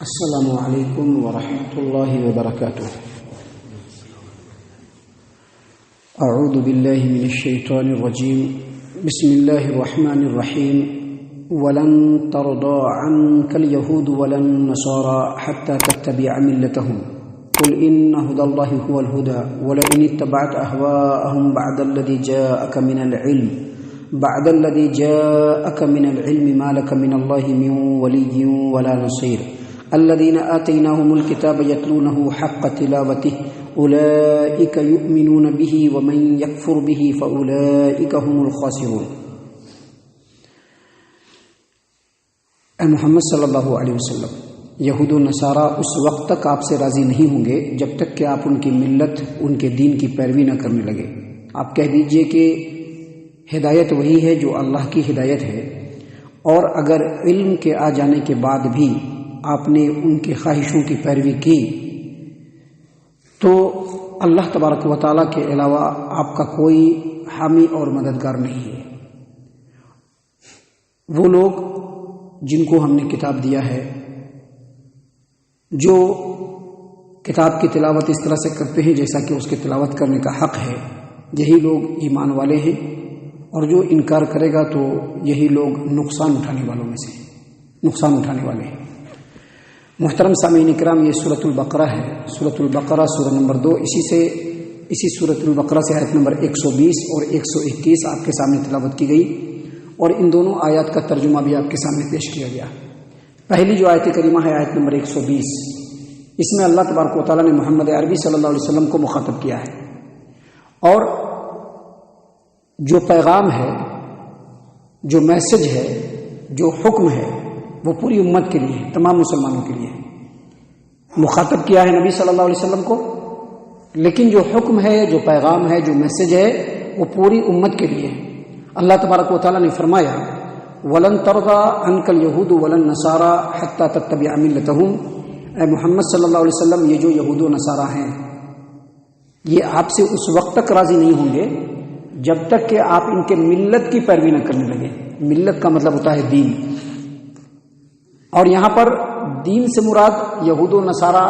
السلام علیکم ورحمۃ اللہ وبرکاتہ۔ اعوذ باللہ من الشیطان الرجیم، بسم اللہ الرحمن الرحیم۔ ولن ترضى عنك اليهود ولا النصارى حتى تتبع ملتهم قل إن هدى الله هو الهدى ولئن اتبعت أهواءهم بعد الذي جاءك من العلم ما لك من الله من ولي ولا نصير الذين آتيناهم الكتاب يتلونه حق تلاوته أولئك يؤمنون به ومن يكفر به فأولئك هم الخاسرون۔ اے محمد صلی اللہ علیہ وسلم، یہود و نصارہ اس وقت تک آپ سے راضی نہیں ہوں گے جب تک کہ آپ ان کی ملت، ان کے دین کی پیروی نہ کرنے لگے۔ آپ کہہ دیجئے کہ ہدایت وہی ہے جو اللہ کی ہدایت ہے، اور اگر علم کے آ جانے کے بعد بھی آپ نے ان کی خواہشوں کی پیروی کی تو اللہ تبارک و تعالیٰ کے علاوہ آپ کا کوئی حامی اور مددگار نہیں ہے۔ وہ لوگ جن کو ہم نے کتاب دیا ہے، جو کتاب کی تلاوت اس طرح سے کرتے ہیں جیسا کہ اس کی تلاوت کرنے کا حق ہے، یہی لوگ ایمان والے ہیں، اور جو انکار کرے گا تو یہی لوگ نقصان اٹھانے والوں میں سے نقصان اٹھانے والے ہیں۔ محترم سامعین کرام، یہ سورۃ البقرہ ہے۔ سورۃ البقرہ سورہ نمبر 2، اسی سورۃ البقرہ سے آیت نمبر 120 اور 121 آپ کے سامنے تلاوت کی گئی، اور ان دونوں آیات کا ترجمہ بھی آپ کے سامنے پیش کیا گیا۔ پہلی جو آیت کریمہ ہے آیت نمبر 120، اس میں اللہ تبارک و تعالیٰ نے محمد عربی صلی اللہ علیہ وسلم کو مخاطب کیا ہے، اور جو پیغام ہے، جو میسج ہے، جو حکم ہے، وہ پوری امت کے لیے، تمام مسلمانوں کے لیے مخاطب کیا ہے نبی صلی اللہ علیہ وسلم کو، لیکن جو حکم ہے، جو پیغام ہے، جو میسج ہے، وہ پوری امت کے لیے۔ اللہ تبارک و تعالیٰ نے فرمایا وَلَن تَرْضَىٰ عَنْكَ الْيَهُودُ وَلَا النَّصَارَىٰ حَتَّىٰ تَتَّبِعَ مِلَّتَهُمْ۔ اے محمد صلی اللہ علیہ وسلم، یہ جو یہود و نصارہ ہیں، یہ آپ سے اس وقت تک راضی نہیں ہوں گے جب تک کہ آپ ان کے ملت کی پیروی نہ کرنے لگے۔ ملت کا مطلب ہوتا ہے دین، اور یہاں پر دین سے مراد یہود و نصارہ،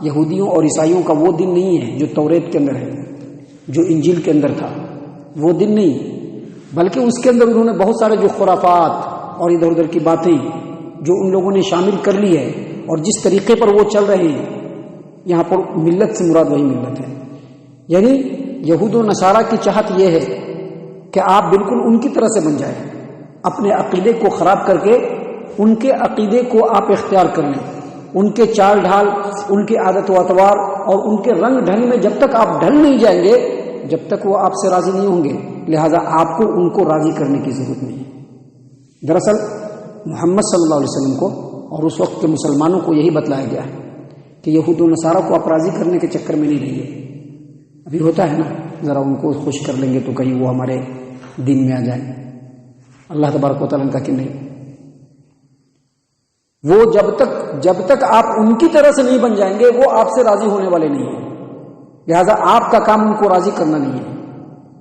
یہودیوں اور عیسائیوں کا وہ دین نہیں ہے جو توریت کے اندر ہے، جو انجیل کے اندر تھا، وہ دین نہیں، بلکہ اس کے اندر انہوں نے بہت سارے جو خرافات اور ادھر ادھر کی باتیں جو ان لوگوں نے شامل کر لی ہے، اور جس طریقے پر وہ چل رہے ہیں، یہاں پر ملت سے مراد وہی ملت ہے۔ یعنی یہود و نصارہ کی چاہت یہ ہے کہ آپ بالکل ان کی طرح سے بن جائیں، اپنے عقیدے کو خراب کر کے ان کے عقیدے کو آپ اختیار کر لیں، ان کے چال ڈھال، ان کی عادت و اطوار اور ان کے رنگ ڈھنگ میں جب تک آپ ڈھل نہیں جائیں گے، جب تک وہ آپ سے راضی نہیں ہوں گے، لہذا آپ کو ان کو راضی کرنے کی ضرورت نہیں ہے۔ دراصل محمد صلی اللہ علیہ وسلم کو اور اس وقت کے مسلمانوں کو یہی بتلایا گیا ہے کہ یہود و نصارہ کو آپ راضی کرنے کے چکر میں نہیں رہیے۔ ابھی ہوتا ہے نا، ذرا ان کو خوش کر لیں گے تو کہیں وہ ہمارے دین میں آ جائیں۔ اللہ تبارک و تعالیٰ نے کہا کہ نہیں، وہ جب تک آپ ان کی طرح سے نہیں بن جائیں گے، وہ آپ سے راضی ہونے والے نہیں ہیں، لہذا آپ کا کام ان کو راضی کرنا نہیں ہے۔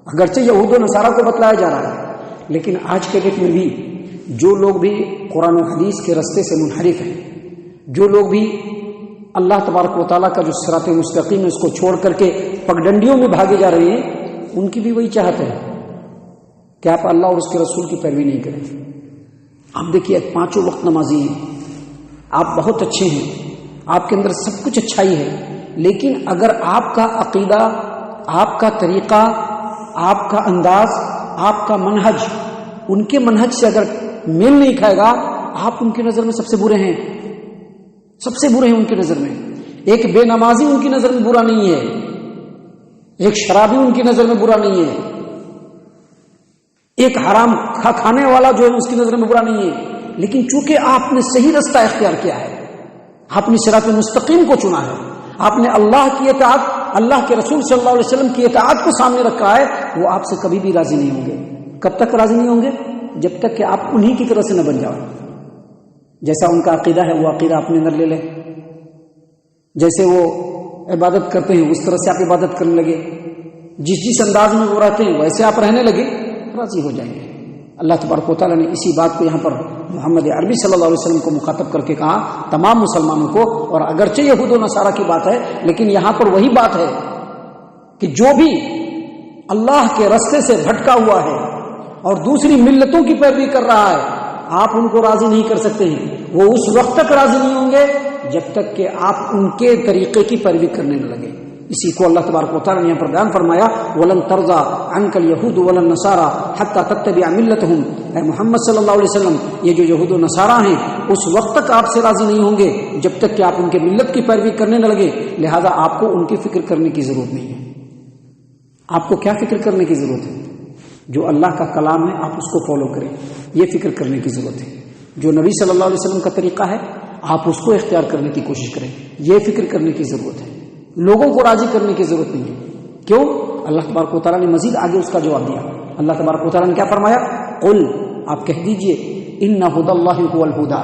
اگرچہ یہود و نصارہ کو بتلایا جا رہا ہے، لیکن آج کے ڈیٹ میں بھی جو لوگ بھی قرآن و حدیث کے رستے سے منحرف ہیں، جو لوگ بھی اللہ تبارک و تعالیٰ کا جو صراط مستقیم ہے اس کو چھوڑ کر کے پگڈنڈیوں میں بھاگے جا رہے ہیں، ان کی بھی وہی چاہت ہے کہ آپ اللہ اور اس کے رسول کی پیروی نہیں کریں۔ آپ دیکھیے، 5 وقت نمازی ہیں، آپ بہت اچھے ہیں، آپ کے اندر سب کچھ اچھائی ہے، لیکن اگر آپ کا عقیدہ، آپ کا طریقہ، آپ کا انداز، آپ کا منہج ان کے منہج سے اگر میل نہیں کھائے گا، آپ ان کی نظر میں سب سے برے ہیں، سب سے برے ہیں ان کی نظر میں۔ ایک بے نمازی ان کی نظر میں برا نہیں ہے، ایک شرابی ان کی نظر میں برا نہیں ہے، ایک حرام کھانے والا جو ہے اس کی نظر میں برا نہیں ہے، لیکن چونکہ آپ نے صحیح رستہ اختیار کیا ہے، آپ نے صراط مستقیم کو چنا ہے، آپ نے اللہ کی اطاعت، اللہ کے رسول صلی اللہ علیہ وسلم کی اطاعت کو سامنے رکھا ہے، وہ آپ سے کبھی بھی راضی نہیں ہوں گے۔ کب تک راضی نہیں ہوں گے؟ جب تک کہ آپ انہی کی طرح سے نہ بن جاؤ۔ جیسا ان کا عقیدہ ہے وہ عقیدہ اپنے اندر لے لیں، جیسے وہ عبادت کرتے ہیں اس طرح سے آپ عبادت کرنے لگے، جس انداز میں وہ رہتے ہیں ویسے آپ رہنے لگے، راضی ہو جائیں گے۔ اللہ تبارک و تعالیٰ نے اسی بات کو یہاں پر محمد عربی صلی اللہ علیہ وسلم کو مخاطب کر کے کہا تمام مسلمانوں کو. اور اگرچہ یہود و نصارہ کی بات ہے لیکن یہاں پر وہی بات ہے کہ جو بھی اللہ کے رستے سے بھٹکا ہوا ہے اور دوسری ملتوں کی پیروی کر رہا ہے آپ ان کو راضی نہیں کر سکتے ہیں. وہ اس وقت تک راضی نہیں ہوں گے جب تک کہ آپ ان کے طریقے کی پیروی کرنے نہ لگے. اسی کو اللہ تبارک و تعالیٰ نے یہاں پر بیان فرمایا وَلَن تَرْضَىٰ عَنْكَ الْيَهُودُ وَلَا النَّصَارَىٰ حَتَّىٰ تَتَّبِعَ مِلَّتَهُمْ. اے محمد صلی اللہ علیہ وسلم یہ جو یہود و نصارہ ہیں اس وقت تک آپ سے راضی نہیں ہوں گے جب تک کہ آپ ان کے ملت کی پیروی کرنے نہ لگے. لہذا آپ کو ان کی فکر کرنے کی ضرورت نہیں ہے. آپ کو کیا فکر کرنے کی ضرورت ہے؟ جو اللہ کا کلام ہے آپ اس کو فالو کریں, یہ فکر کرنے کی ضرورت ہے. جو نبی صلی اللہ علیہ وسلم کا طریقہ ہے آپ اس کو اختیار کرنے کی کوشش کریں, یہ فکر کرنے کی ضرورت ہے. لوگوں کو راضی کرنے کی ضرورت نہیں ہے. کیوں؟ اللہ تبارک و تعالیٰ نے مزید آگے اس کا جواب دیا. اللہ تبارک و تعالیٰ نے کیا فرمایا؟ قل, آپ کہہ دیجئے ان ھدی اللہ ھو الھدی,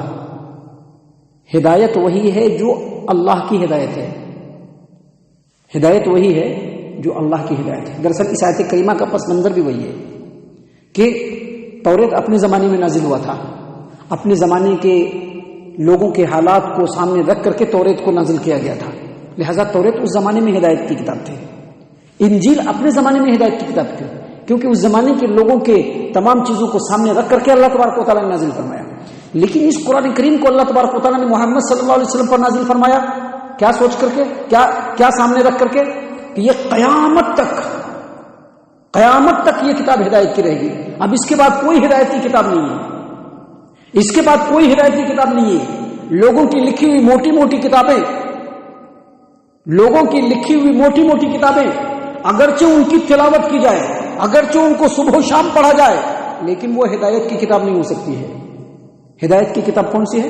ہدایت وہی ہے جو اللہ کی ہدایت ہے. ہدایت وہی ہے جو اللہ کی ہدایت ہے. دراصل اس آیت کریمہ کا پس منظر بھی وہی ہے کہ توریت اپنے زمانے میں نازل ہوا تھا. اپنے زمانے کے لوگوں کے حالات کو سامنے رکھ کر کے توریت کو نازل کیا گیا تھا. لہذا توریت اس زمانے میں ہدایت کی کتاب تھی. انجیل اپنے زمانے میں ہدایت کی کتاب تھی کیونکہ اس زمانے کے لوگوں کے تمام چیزوں کو سامنے رکھ کر کے اللہ تبارک و تعالیٰ نے نازل فرمایا. لیکن اس قرآن کریم کو اللہ تبارک و تعالیٰ نے محمد صلی اللہ علیہ وسلم پر نازل فرمایا. کیا سوچ کر کے, کیا سامنے رکھ کر کے کہ یہ قیامت تک یہ کتاب ہدایت کی رہے گی. اب اس کے بعد کوئی ہدایت کی کتاب نہیں ہے. اس کے بعد کوئی ہدایت کی کتاب نہیں ہے. لوگوں کی لکھی ہوئی موٹی موٹی کتابیں اگرچہ ان کی تلاوت کی جائے, اگرچہ ان کو صبح و شام پڑھا جائے, لیکن وہ ہدایت کی کتاب نہیں ہو سکتی ہے. ہدایت کی کتاب کون سی ہے؟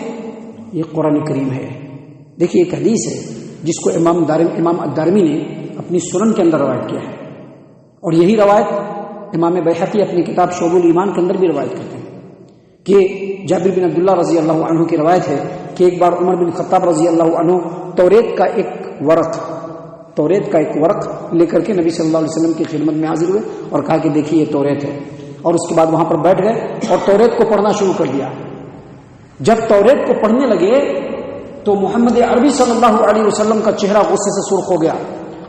یہ قرآن کریم ہے. دیکھیے ایک حدیث ہے جس کو امام الدارمی نے اپنی سنن کے اندر روایت کیا ہے, اور یہی روایت امام بیہقی اپنی کتاب شعب الایمان کے اندر بھی روایت کرتے ہیں کہ جابر بن عبداللہ رضی اللہ عنہ کی روایت ہے کہ ایک بار عمر بن خطاب رضی اللہ عنہ توریت کا ایک ورق لے کر کے نبی صلی اللہ علیہ وسلم کی خدمت میں حاضر ہوئے اور کہا کہ دیکھیے یہ توریت ہے. اور اس کے بعد وہاں پر بیٹھ گئے اور توریت کو پڑھنا شروع کر دیا. جب توریت کو پڑھنے لگے تو محمد عربی صلی اللہ علیہ وسلم کا چہرہ غصے سے سرخ ہو گیا.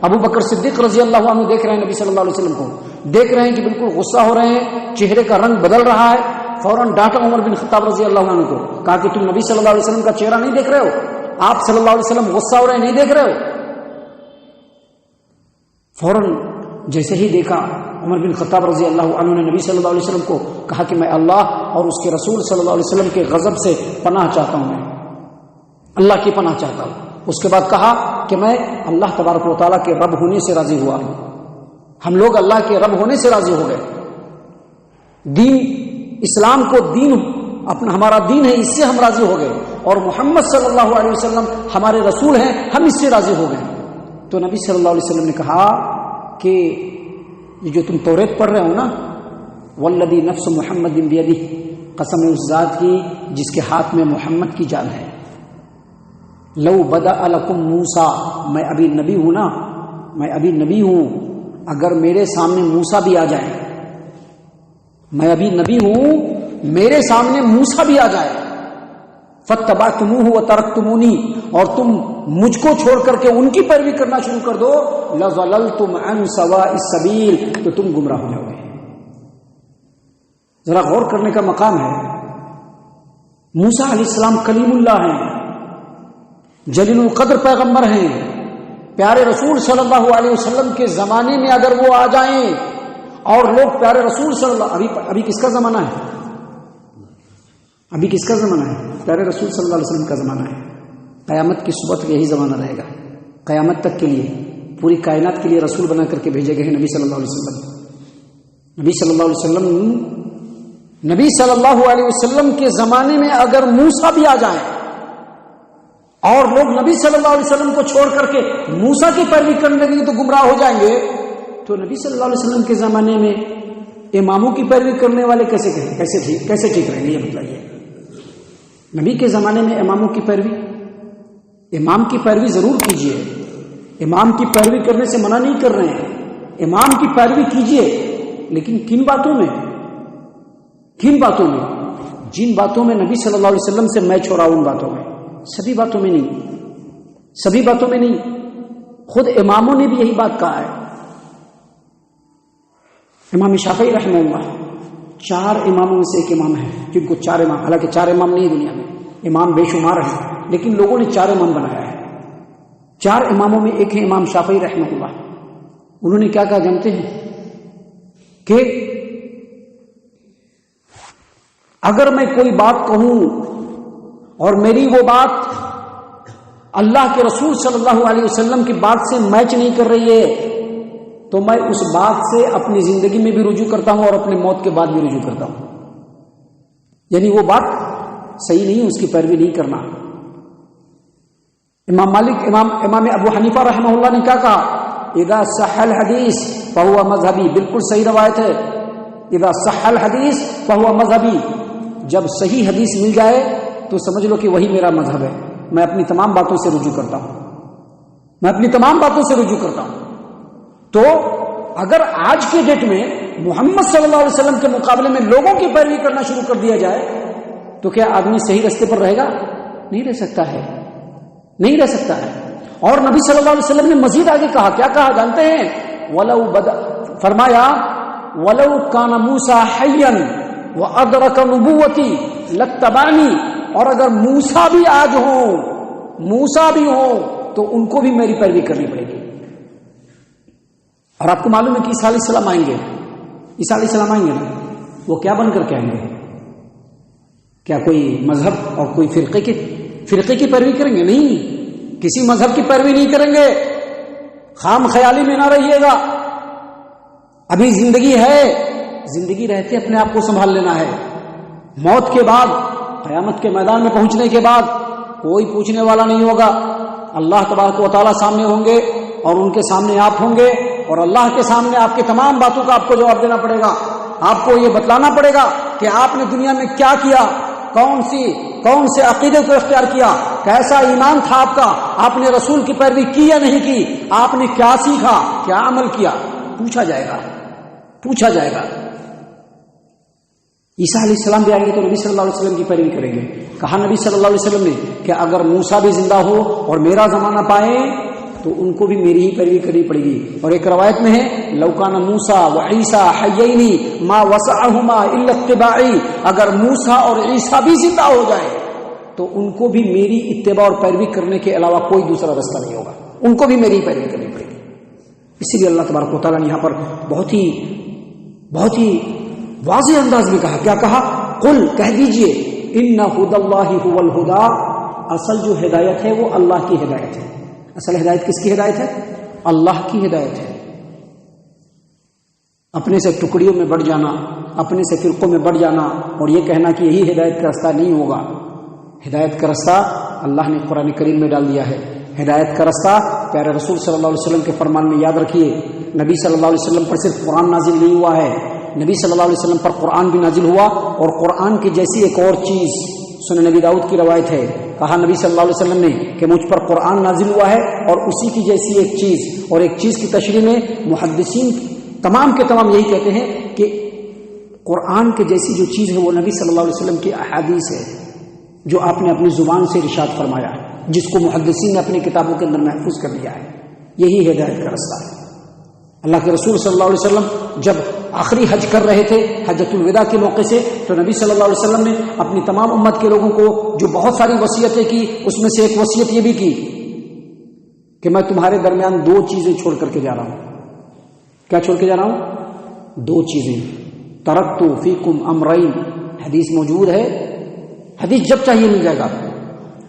ابو بکر صدیق رضی اللہ عنہ دیکھ رہے ہیں نبی صلی اللہ علیہ وسلم کو, دیکھ رہے ہیں کہ بالکل غصہ ہو رہے ہیں, چہرے کا رنگ بدل رہا ہے. فوراً ڈانٹا عمر بن خطاب رضی اللہ عنہ کو, کہا کہ تم نبی صلی اللہ علیہ وسلم کا چہرہ نہیں دیکھ رہے ہو, آپ صلی اللہ علیہ وسلم غصہ ہو رہے ہیں نہیں دیکھ رہے ہو. فوراً جیسے ہی دیکھا عمر بن خطاب رضی اللہ عنہ نے نبی صلی اللہ علیہ وسلم کو کہا کہ میں اللہ اور اس کے رسول صلی اللہ علیہ وسلم کے غضب سے پناہ چاہتا ہوں, میں اللہ کی پناہ چاہتا ہوں. اس کے بعد کہا کہ میں اللہ تبارک و تعالیٰ کے رب ہونے سے راضی ہوا ہوں. ہم لوگ اللہ کے رب ہونے سے راضی ہو گئے. دین اسلام کو دین اپنا ہمارا دین ہے, اس سے ہم راضی ہو گئے, اور محمد صلی اللہ علیہ وسلم ہمارے رسول ہیں, ہم اس سے راضی ہو گئے. تو نبی صلی اللہ علیہ وسلم نے کہا کہ یہ جو تم توریت پڑھ رہے ہو نا, والذی نفس محمد بیدہ, قسم اس ذات کی جس کے ہاتھ میں محمد کی جان ہے, لو بدأ لکم موسیٰ, میں ابھی نبی ہوں نا, میں ابھی نبی ہوں, اگر میرے سامنے موسیٰ بھی آ جائے, میں ابھی نبی ہوں, میرے سامنے موسیٰ بھی آ جائے, فاتبعتموہ وترکتمونی, اور تم مجھ کو چھوڑ کر کے ان کی پیروی کرنا شروع کر دو, لضللتم عن سواء السبیل, تو تم گمراہ ہو جاؤ گے. ذرا غور کرنے کا مقام ہے. موسیٰ علیہ السلام کلیم اللہ ہیں, جلیل القدر پیغمبر ہیں, پیارے رسول صلی اللہ علیہ وسلم کے زمانے میں اگر وہ آ جائیں اور لوگ پیارے رسول صلی اللہ, ابھی کس کا زمانہ ہے؟ ابھی کس کا زمانہ ہے؟ پیارے رسول صلی اللہ علیہ وسلم کا زمانہ ہے. قیامت کی صبح تک یہی زمانہ رہے گا. قیامت تک کے لیے پوری کائنات کے لیے رسول بنا کر کے بھیجے گئے ہیں نبی صلی اللہ علیہ وسلم. نبی صلی اللہ علیہ وسلم کے زمانے میں اگر موسیٰ بھی آ جائیں اور لوگ نبی صلی اللہ علیہ وسلم کو چھوڑ کر کے موسیٰ کی پیروی کرنے لگیں تو گمراہ ہو جائیں گے, تو نبی صلی اللہ علیہ وسلم کے زمانے میں اماموں کی پیروی کرنے والے کیسے ٹھیک رہیں گے؟ یہ بتائیے. نبی کے زمانے میں اماموں کی پیروی, امام کی پیروی ضرور کیجیے, امام کی پیروی کرنے سے منع نہیں کر رہے ہیں, امام کی پیروی کیجیے, لیکن کن باتوں میں؟ جن باتوں میں نبی صلی اللہ علیہ وسلم سے میچ ہو رہا ان باتوں میں، سبھی باتوں میں نہیں، سبھی باتوں میں نہیں. خود اماموں نے بھی یہی بات کہا ہے. امام شافعی رحمہ اللہ 4 اماموں میں سے ایک امام ہے جن کو 4 امام، حالانکہ 4 امام نہیں دنیا میں، امام بے شمار ہیں، لیکن لوگوں نے 4 امام بنایا ہے. 4 اماموں میں ایک ہے امام شافعی رحمہ اللہ. انہوں نے کیا کہا جانتے ہیں کہ اگر میں کوئی بات کہوں اور میری وہ بات اللہ کے رسول صلی اللہ علیہ وسلم کی بات سے میچ نہیں کر رہی ہے تو میں اس بات سے اپنی زندگی میں بھی رجوع کرتا ہوں اور اپنے موت کے بعد بھی رجوع کرتا ہوں. یعنی وہ بات صحیح نہیں، اس کی پیروی نہیں کرنا. امام مالک، امام ابو حنیفہ رحمہ اللہ نے کیا کہا؟ اذا صح الحدیث فهو مذہبی. بالکل صحیح روایت ہے. اذا صح الحدیث فهو مذہبی. جب صحیح حدیث مل جائے تو سمجھ لو کہ وہی میرا مذہب ہے. میں اپنی تمام باتوں سے رجوع کرتا ہوں، میں اپنی تمام باتوں سے رجوع کرتا ہوں. تو اگر آج کے ڈیٹ میں محمد صلی اللہ علیہ وسلم کے مقابلے میں لوگوں کی پیروی کرنا شروع کر دیا جائے تو کیا آدمی صحیح راستے پر رہے گا؟ نہیں رہ سکتا ہے، نہیں رہ سکتا ہے. اور نبی صلی اللہ علیہ وسلم نے مزید آگے کہا، کیا کہا جانتے ہیں؟ فرمایا وَلَوْ كَانَ مُوسَىٰ حَيًّا وَأَدْرَكَ نُبُوَّتِي لَاتَّبَعَنِي. اور اگر موسیٰ بھی آج ہوں، موسیٰ بھی ہوں تو ان کو بھی میری پیروی کرنی پڑے گی. اور آپ کو معلوم ہے کہ عیسیٰ علیہ السلام آئیں گے، عیسیٰ علیہ السلام آئیں گے نا، وہ کیا بن کر کے آئیں گے؟ کیا کوئی مذہب اور کوئی فرقے کی پیروی کریں گے؟ نہیں، کسی مذہب کی پیروی نہیں کریں گے. خام خیالی میں نہ رہیے گا. ابھی زندگی ہے، زندگی رہتے اپنے آپ کو سنبھال لینا ہے. موت کے بعد، قیامت کے میدان میں پہنچنے کے بعد کوئی پوچھنے والا نہیں ہوگا. اللہ تبارک و تعالیٰ سامنے ہوں گے اور ان کے سامنے آپ ہوں گے، اور اللہ کے سامنے آپ کی تمام باتوں کا آپ کو جواب دینا پڑے گا. آپ کو یہ بتلانا پڑے گا کہ آپ نے دنیا میں کیا کیا، کون سے عقیدے کو اختیار کیا، کیسا ایمان تھا آپ کا، آپ نے رسول کی پیروی کی یا نہیں کی، آپ نے کیا سیکھا، کیا عمل کیا. پوچھا جائے گا، پوچھا جائے گا. عیسیٰ علیہ السلام بھی آئیں گے تو نبی صلی اللہ علیہ وسلم کی پیروی کریں گے. کہا نبی صلی اللہ علیہ وسلم نے کہ اگر موسیٰ بھی زندہ ہو اور میرا زمانہ پائے تو ان کو بھی میری ہی پیروی کرنی پڑے گی. اور ایک روایت میں ہے لو کان موسیٰ وعیسیٰ حیین ما وسعہما الا اتباعی. اگر موسیٰ اور عیسیٰ بھی زندہ ہو جائے تو ان کو بھی میری اتباع اور پیروی کرنے کے علاوہ کوئی دوسرا راستہ نہیں ہوگا، ان کو بھی میری ہی پیروی کرنی پڑے گی. اسی لیے اللہ تبارک و تعالیٰ نے یہاں پر بہت ہی واضح انداز میں کہا. کیا کہا؟ قل، کہہ دیجئے، ان ھدی اللہ ھو الھدی. اصل جو ہدایت ہے وہ اللہ کی ہدایت ہے. اصل ہدایت کس کی ہدایت ہے؟ اللہ کی ہدایت ہے. اپنے سے ٹکڑیوں میں بڑھ جانا، اپنے سے فرقوں میں بڑھ جانا اور یہ کہنا کہ یہی ہدایت کا راستہ نہیں ہوگا. ہدایت کا راستہ اللہ نے قرآن کریم میں ڈال دیا ہے. ہدایت کا راستہ پیارے رسول صلی اللہ علیہ وسلم کے فرمان میں. یاد رکھیے، نبی صلی اللہ علیہ وسلم پر صرف قرآن نازل نہیں ہوا ہے، نبی صلی اللہ علیہ وسلم پر قرآن بھی نازل ہوا. اور قرآن کی جیسی ایک اور چیز سنن نبی داؤد کی روایت ہے، کہا نبی صلی اللہ علیہ وسلم نے کہ مجھ پر قرآن نازل ہوا ہے اور اسی کی جیسی ایک چیز. اور ایک چیز کی تشریح میں محدثین تمام کے تمام یہی کہتے ہیں کہ قرآن کے جیسی جو چیز ہے وہ نبی صلی اللہ علیہ وسلم کی احادیث ہے جو آپ نے اپنی زبان سے ارشاد فرمایا ہے، جس کو محدثین نے اپنی کتابوں کے اندر محفوظ کر لیا ہے. یہی ہدایت کا راستہ ہے. اللہ کے رسول صلی اللہ علیہ وسلم جب آخری حج کر رہے تھے حجۃ الوداع کے موقع سے، تو نبی صلی اللہ علیہ وسلم نے اپنی تمام امت کے لوگوں کو جو بہت ساری وصیتیں کی، اس میں سے ایک وصیت یہ بھی کی کہ میں تمہارے درمیان 2 چیزیں چھوڑ کر کے جا رہا ہوں. کیا چھوڑ کے جا رہا ہوں؟ 2 چیزیں. ترکت فیکم امرین، حدیث موجود ہے، حدیث جب چاہیے مل جائے گا.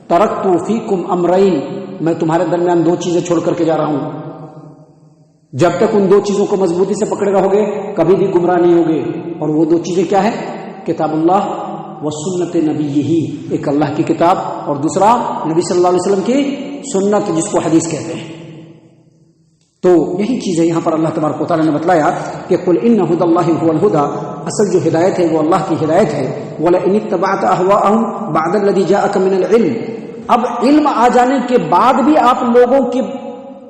ترکت فیکم امرین، میں تمہارے درمیان 2 چیزیں چھوڑ کر کے جا رہا ہوں. جب تک ان 2 چیزوں کو مضبوطی سے پکڑے رہو گے کبھی بھی گمراہ نہیں ہوگے. اور وہ 2 چیزیں کیا ہے؟ کتاب اللہ و سنت نبی، ایک اللہ کی کتاب اور دوسرا نبی صلی اللہ علیہ وسلم کی سنت جس کو حدیث کہتے ہیں. تو یہی چیز ہے یہاں پر اللہ تبارک و تعالیٰ نے بتلایا کہ قل ان ھدی اللہ ھو الھدی. اصل جو ہدایت ہے وہ اللہ کی ہدایت ہے. وَلَئِنِ اتَّبَعْتَ أَهْوَاءَهُمْ بَعْدَ الَّذِي جَاءَكَ مِنَ الْعِلْمِ. اب علم آ جانے کے بعد بھی آپ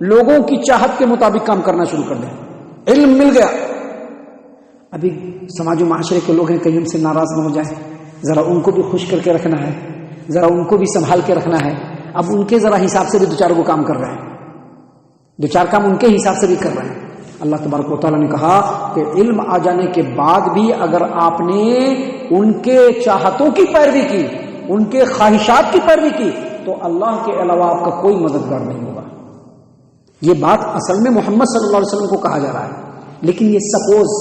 لوگوں کی چاہت کے مطابق کام کرنا شروع کر دیں. علم مل گیا، ابھی سماج و معاشرے کے لوگ ہیں کہیں ہم سے ناراض نہ ہو جائیں، ذرا ان کو بھی خوش کر کے رکھنا ہے، ذرا ان کو بھی سنبھال کے رکھنا ہے. اب ان کے ذرا حساب سے بھی دو چار کو کام کر رہے ہیں، دو چار کام ان کے حساب سے بھی کر رہے ہیں. اللہ تبارک و تعالیٰ نے کہا کہ علم آ جانے کے بعد بھی اگر آپ نے ان کے چاہتوں کی پیروی کی، ان کے خواہشات کی پیروی کی، تو اللہ کے علاوہ آپ کا کوئی مددگار نہیں ہوگا. یہ بات اصل میں محمد صلی اللہ علیہ وسلم کو کہا جا رہا ہے، لیکن یہ سپوز،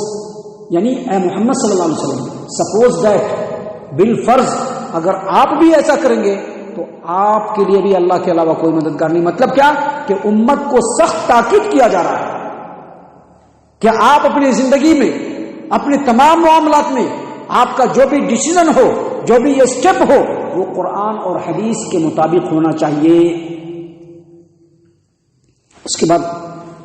یعنی اے محمد صلی اللہ علیہ وسلم، سپوز دیٹ، بالفرض اگر آپ بھی ایسا کریں گے تو آپ کے لیے بھی اللہ کے علاوہ کوئی مددگار نہیں. مطلب کیا کہ امت کو سخت تاکید کیا جا رہا ہے کہ آپ اپنی زندگی میں، اپنے تمام معاملات میں آپ کا جو بھی ڈیسیژن ہو، جو بھی یہ سٹیپ ہو، وہ قرآن اور حدیث کے مطابق ہونا چاہیے. اس کے بعد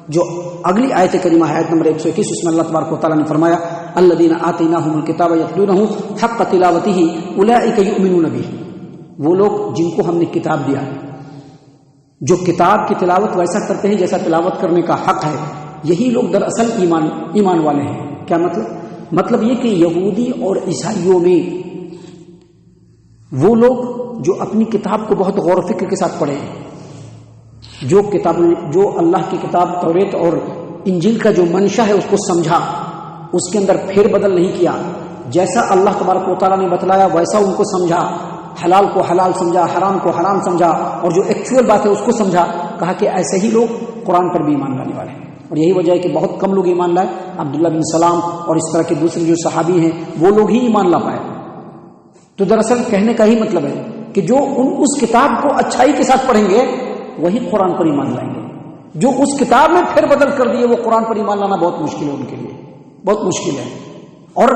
جو اگلی آیت کریمہ ہے، آیت نمبر 121، اس میں اللہ تبارک و تعالیٰ نے فرمایا الذین آتیناہم الکتاب یتلونہ حق تلاوتہ اولئک یؤمنون بہ. وہ لوگ جن کو ہم نے کتاب دیا، جو کتاب کی تلاوت ویسا کرتے ہیں جیسا تلاوت کرنے کا حق ہے، یہی لوگ دراصل ایمان والے ہیں. کیا مطلب یہ کہ یہودی اور عیسائیوں میں وہ لوگ جو اپنی کتاب کو بہت غور و فکر کے ساتھ پڑھے ہیں، جو اللہ کی کتاب توریت اور انجیل کا جو منشا ہے اس کو سمجھا، اس کے اندر پھیر بدل نہیں کیا، جیسا اللہ تبارک و تعالیٰ نے بتلایا ویسا ان کو سمجھا، حلال کو حلال سمجھا، حرام کو حرام سمجھا، اور جو ایکچوئل بات ہے اس کو سمجھا. کہا کہ ایسے ہی لوگ قرآن پر بھی ایمان لانے والے ہیں. اور یہی وجہ ہے کہ بہت کم لوگ ایمان لائے. عبداللہ بن سلام اور اس طرح کے دوسرے جو صحابی ہیں وہ لوگ ہی ایمان لا پائے. تو دراصل کہنے کا ہی مطلب ہے کہ جو اس کتاب کو اچھائی کے ساتھ پڑھیں گے وہی قرآن پر ایمان لائیں گے. جو اس کتاب میں پھر بدل کر دیے وہ قرآن پر ایمان لانا بہت مشکل ہے ان کے لیے، بہت مشکل ہے. اور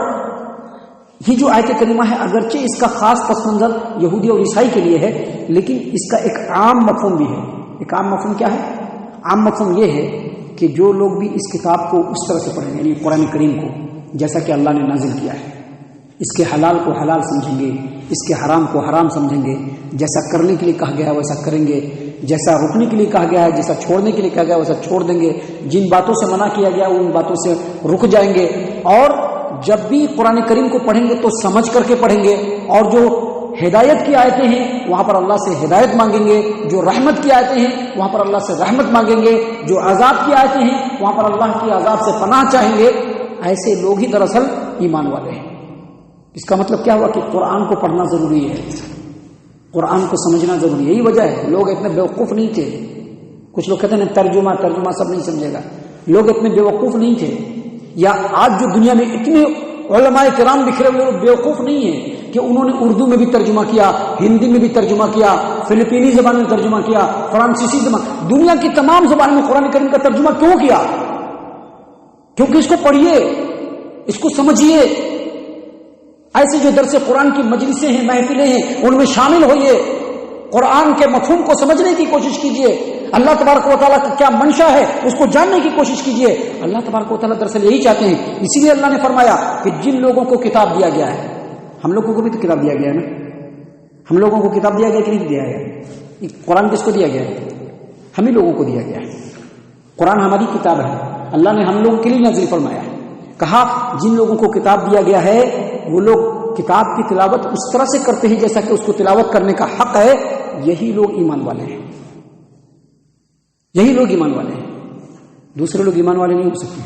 یہ جو آیت کریمہ ہے اگرچہ اس کا خاص پس منظر یہودی اور عیسائی کے لیے ہے، لیکن اس کا ایک عام مفہوم بھی ہے. ایک عام مفہوم کیا ہے؟ عام مفہوم یہ ہے کہ جو لوگ بھی اس کتاب کو اس طرح سے پڑھیں گے، یعنی قرآن کریم کو جیسا کہ اللہ نے نازل کیا ہے، اس کے حلال کو حلال سمجھیں گے، اس کے حرام کو حرام سمجھیں گے، جیسا کرنے کے لیے کہا گیا ہے ویسا کریں گے، جیسا رکنے کے لیے کہا گیا ہے، جیسا چھوڑنے کے لیے کہا گیا ہے ویسا چھوڑ دیں گے، جن باتوں سے منع کیا گیا ان باتوں سے رک جائیں گے. اور جب بھی قرآن کریم کو پڑھیں گے تو سمجھ کر کے پڑھیں گے، اور جو ہدایت کی آیتیں ہیں وہاں پر اللہ سے ہدایت مانگیں گے، جو رحمت کی آیتیں ہیں وہاں پر اللہ سے رحمت مانگیں گے، جو عذاب کی آیتیں ہیں وہاں پر اللہ کی عذاب سے پناہ چاہیں گے. ایسے لوگ ہی دراصل ایمان والے ہیں. اس کا مطلب کیا ہوا کہ قرآن کو پڑھنا ضروری ہے، قرآن کو سمجھنا ضروری ہے. یہی وجہ ہے لوگ اتنے بیوقوف نہیں تھے. کچھ لوگ کہتے ہیں ترجمہ سب نہیں سمجھے گا. لوگ اتنے بیوقوف نہیں تھے، یا آج جو دنیا میں اتنے علماء کرام بکھرے ہوئے لوگ بیوقوف نہیں ہیں کہ انہوں نے اردو میں بھی ترجمہ کیا، ہندی میں بھی ترجمہ کیا، فلپینی زبان میں ترجمہ کیا، فرانسیسی زبان، دنیا کی تمام زبان میں قرآن کریم کا ترجمہ کیوں کیا؟ کیونکہ اس کو پڑھیے، اس کو سمجھیے. ایسے جو درس قرآن کی مجلسیں ہیں، محفلیں ہیں، ان میں شامل ہوئیے، قرآن کے مفہوم کو سمجھنے کی کوشش کیجیے، اللہ تبارک و تعالیٰ کا کیا منشا ہے اس کو جاننے کی کوشش کیجیے. اللہ تبارک و تعالیٰ دراصل یہی چاہتے ہیں. اسی لیے اللہ نے فرمایا کہ جن لوگوں کو کتاب دیا گیا ہے، ہم لوگوں کو بھی تو کتاب دیا گیا ہے نا، ہم لوگوں کو کتاب دیا گیا کہ نہیں دیا گیا؟ قرآن کس کو دیا گیا ہے؟ ہم ہی لوگوں کو دیا گیا ہے. قرآن ہماری کتاب ہے، اللہ نے ہم لوگوں کے لیے نازل فرمایا ہے. کہا جن لوگوں کو کتاب دیا گیا ہے وہ لوگ کتاب کی تلاوت اس طرح سے کرتے ہیں جیسا کہ اس کو تلاوت کرنے کا حق ہے. یہی لوگ ایمان والے ہیں، یہی لوگ ایمان والے ہیں. دوسرے لوگ ایمان والے نہیں ہو سکتے.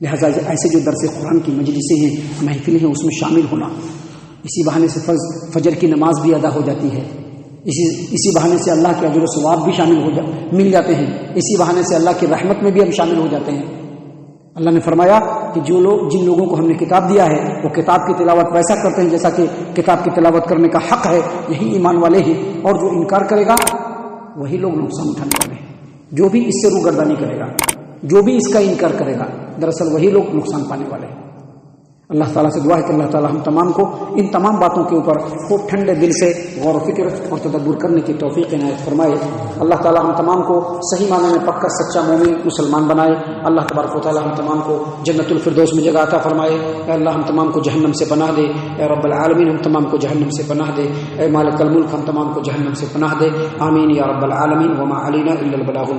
لہٰذا ایسے جو درس قرآن کی مجلسیں ہیں، محفلیں ہیں، اس میں شامل ہونا، اسی بہانے سے فجر کی نماز بھی ادا ہو جاتی ہے، اسی بہانے سے اللہ کے اجر و ثواب بھی مل جاتے ہیں، اسی بہانے سے اللہ کی رحمت میں بھی ہم شامل ہو جاتے ہیں. اللہ نے فرمایا کہ جن لوگوں کو ہم نے کتاب دیا ہے وہ کتاب کی تلاوت ویسا کرتے ہیں جیسا کہ کتاب کی تلاوت کرنے کا حق ہے. یہی ایمان والے ہیں. اور جو انکار کرے گا وہی لوگ نقصان اٹھانے والے ہیں. جو بھی اس سے روگردانی کرے گا، جو بھی اس کا انکار کرے گا، دراصل وہی لوگ نقصان پانے والے ہیں. اللہ تعالیٰ سے دعا ہے کہ اللہ تعالیٰ ہم تمام کو ان تمام باتوں کے اوپر خوب ٹھنڈے دل سے غور و فکر اور تدبر کرنے کی توفیق عنایت فرمائے. اللہ تعالیٰ ہم تمام کو صحیح معنی میں پکا سچا مومن مسلمان بنائے. اللہ تبارک و تعالیٰ ہم تمام کو جنت الفردوس میں جگہ عطا فرمائے. اے اللہ ہم تمام کو جہنم سے پناہ دے. اے رب العالمین ہم تمام کو جہنم سے پناہ دے. اے مالک الملک ہم تمام کو جہنم سے پناہ دے. آمین یا رب العالمین. وما علینا الا البلاغ.